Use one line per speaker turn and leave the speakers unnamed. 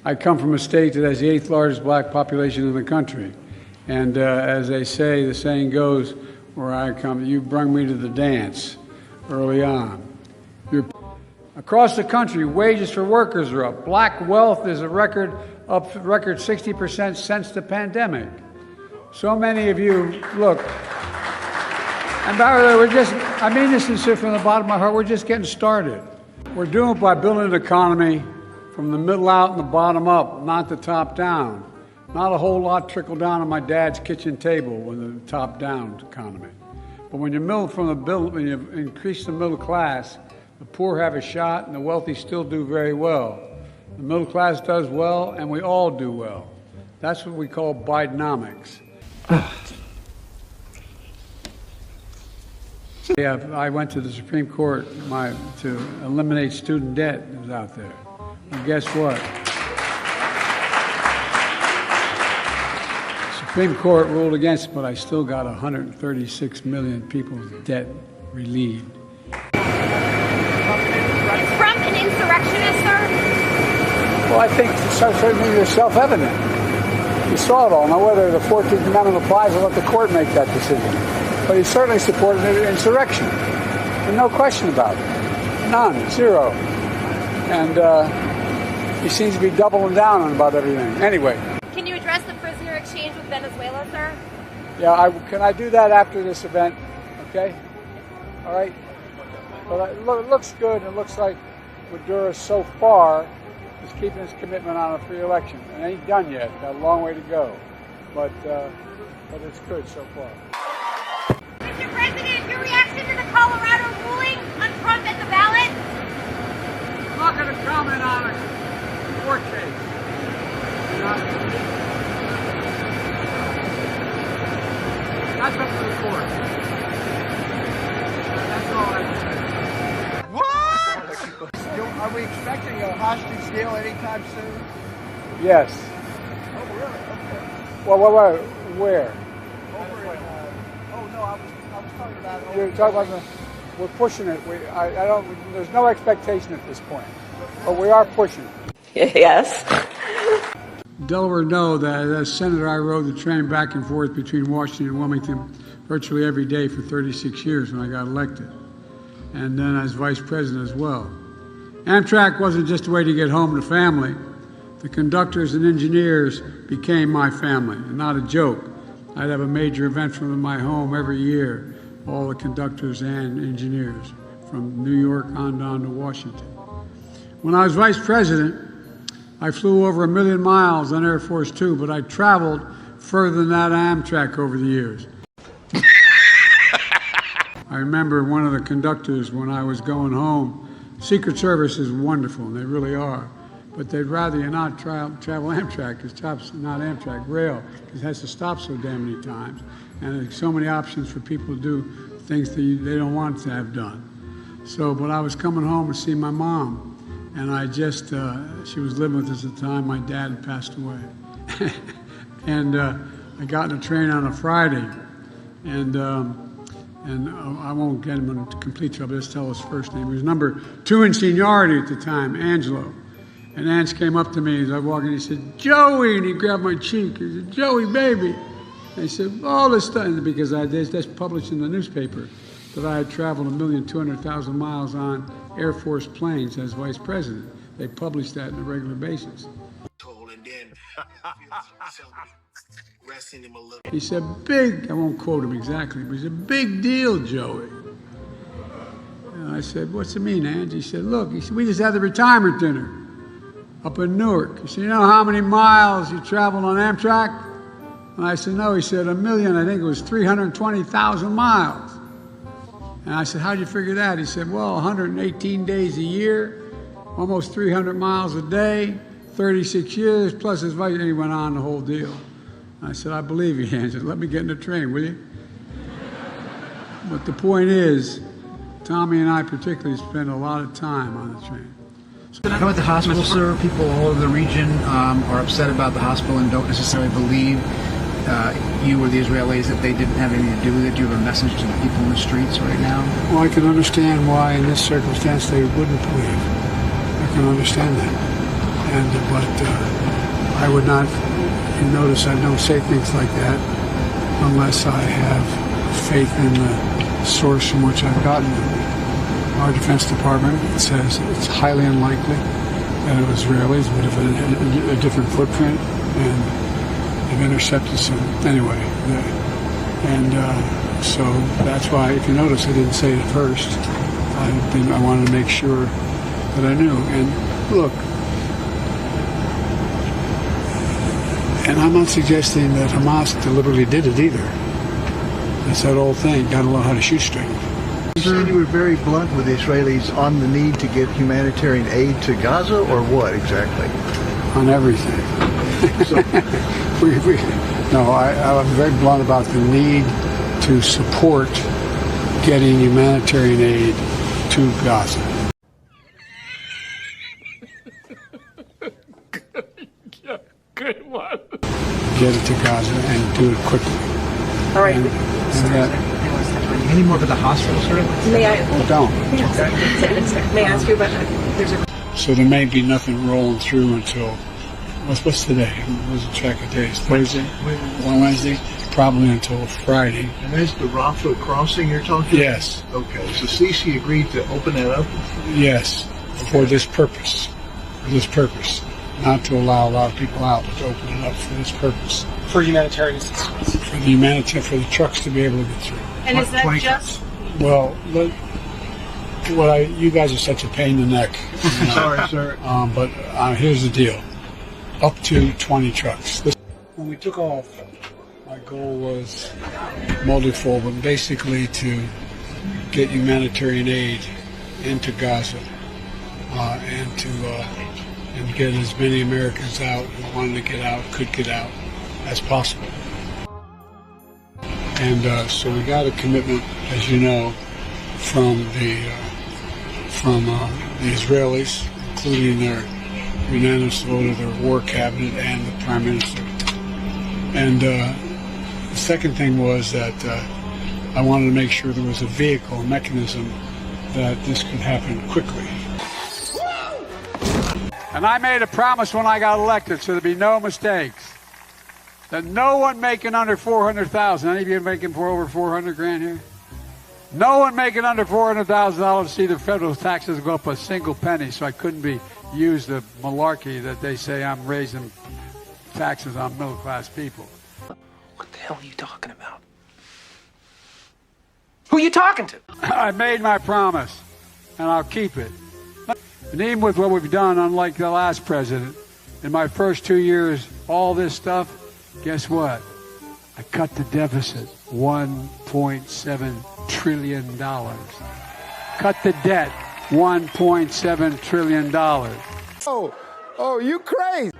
I come from a state that has the 8th largest black population in the country. And as they say, the saying goes, where I come, you brung me to the dance early on. Across the country, wages for workers are up. Black wealth is up record 60% since the pandemic. So many of you, look, and by the way, I mean this sincerely from the bottom of my heart, we're just getting started. We're doing it by building an economy from the middle out and the bottom up, not the top down. Not a whole lot trickled down on my dad's kitchen table with the top down economy. But when when you increase the middle class, the poor have a shot and the wealthy still do very well. The middle class does well and we all do well. That's what we call Bidenomics. Yeah, I went to the Supreme Court to eliminate student debt that was out there. And guess what? The Supreme Court ruled against it, but I still got 136 million people's debt relieved.
Is Trump an insurrectionist, sir?
Well, I think certainly it's self-evident. You saw it all. Now, whether the 14th Amendment applies, I'll let the court make that decision. But he certainly supported an insurrection. There's no question about it. None. Zero. And he seems to be doubling down on about everything. Anyway.
Can you address the prisoner exchange with Venezuela, sir?
Yeah, can I do that after this event? Okay? All right? Well, it looks good. It looks like Maduro so far is keeping his commitment on a free election. It ain't done yet. Got a long way to go. But it's good so far.
Mr. President, your reaction to the Colorado ruling on Trump at the ballot?
I'm not going to comment on a court case. That's up to the court. That's all I can say.
What? Are we expecting a hostage deal anytime soon?
Yes.
Oh, really? Okay.
Well, where?
I was talking about.
You're talking about we're pushing it. There's no expectation at this point, but we are pushing.
Yes.
Delaware know that as senator, I rode the train back and forth between Washington and Wilmington virtually every day for 36 years when I got elected, and then as vice president as well. Amtrak wasn't just a way to get home to family. The conductors and engineers became my family, and not a joke. I'd have a major event from my home every year, all the conductors and engineers, from New York on down to Washington. When I was vice president, I flew over 1 million miles on Air Force Two, but I traveled further than that on Amtrak over the years. I remember one of the conductors when I was going home. Secret Service is wonderful, and they really are. But they'd rather you not travel Amtrak, because it's not Amtrak, rail, because it has to stop so damn many times. And there's so many options for people to do things that they don't want to have done. So, but I was coming home to see my mom, and she was living with us at the time. My dad had passed away. And I got in a train on a Friday, and I won't get him into complete trouble, just tell his first name. He was number 2 in seniority at the time, Angelo. And Ange came up to me as I walked in. He said, "Joey," and he grabbed my cheek. He said, "Joey, baby." And he said, "All this stuff," because that's published in the newspaper that I had traveled 1,200,000 miles on Air Force planes as vice president. They published that on a regular basis. He said, "Big," I won't quote him exactly, but he said, "Big deal, Joey." And I said, "What's it mean, Ange?" He said, "Look," he said, "we just had the retirement dinner up in Newark." He said, "You know how many miles you traveled on Amtrak?" And I said, "No." He said, 1,000,000, I think it was 320,000 miles. And I said, "How'd you figure that?" He said, "Well, 118 days a year, almost 300 miles a day, 36 years, plus his vice," and he went on the whole deal. And I said, "I believe you, Ange. Let me get in the train, will you?" But the point is, Tommy and I particularly spend a lot of time on the train.
How about the hospital, sir? People all over the region are upset about the hospital and don't necessarily believe you or the Israelis that they didn't have anything to do with it. Do you have a message to the people in the streets right now?
Well, I can understand why in this circumstance they wouldn't believe. I can understand that. But I would not, you notice I don't say things like that unless I have faith in the source from which I've gotten them. Our Defense Department says it's highly unlikely that it was Israelis, but if a different footprint, and they've intercepted some, anyway. So that's why, if you notice, I didn't say it first. I wanted to make sure that I knew. And look, and I'm not suggesting that Hamas deliberately did it either. It's that old thing, gotta know how to shoot straight.
You said you were very blunt with the Israelis on the need to get humanitarian aid to Gaza, or what exactly?
On everything. I was very blunt about the need to support getting humanitarian aid to Gaza.
Good one.
Get it to Gaza and do it quickly.
All right.
Any more about the hospital, sir?
May I?
Don't.
May I ask you about there's a
So there may be nothing rolling through until, what's today? I wasn't track of days. Thursday? Wednesday? Probably until Friday.
And that's the Rafah crossing you're talking about?
Yes.
Okay, so Sisi agreed to open that up?
Yes. For this purpose. For this purpose. Not to allow a lot of people out, but to open it up for this purpose.
For humanitarian assistance.
For the humanitarian, for the trucks to be able to get through.
And is that just
Well, you guys are such a pain in the neck. You know?
Sorry, sir.
But here's the deal. Up to 20 trucks. When we took off, my goal was multifold, but basically to get humanitarian aid into Gaza and get as many Americans out who wanted to get out, could get out, as possible. And so we got a commitment, as you know, from the Israelis, including their unanimous vote of their war cabinet and the prime minister. And the second thing was that I wanted to make sure there was a vehicle, a mechanism that this could happen quickly. And I made a promise when I got elected, so there'd be no mistakes, that no one making under 400,000. Any of you making for over 400 grand here? No one making under $400,000 see the federal taxes go up a single penny, so I couldn't be used the malarkey that they say I'm raising taxes on middle-class people.
What the hell are you talking about? Who are you talking to?
I made my promise, and I'll keep it. And even with what we've done, unlike the last president, in my first 2 years, all this stuff, guess what? I cut the deficit $1.7 trillion. Cut the debt $1.7 trillion.
Oh, you crazy.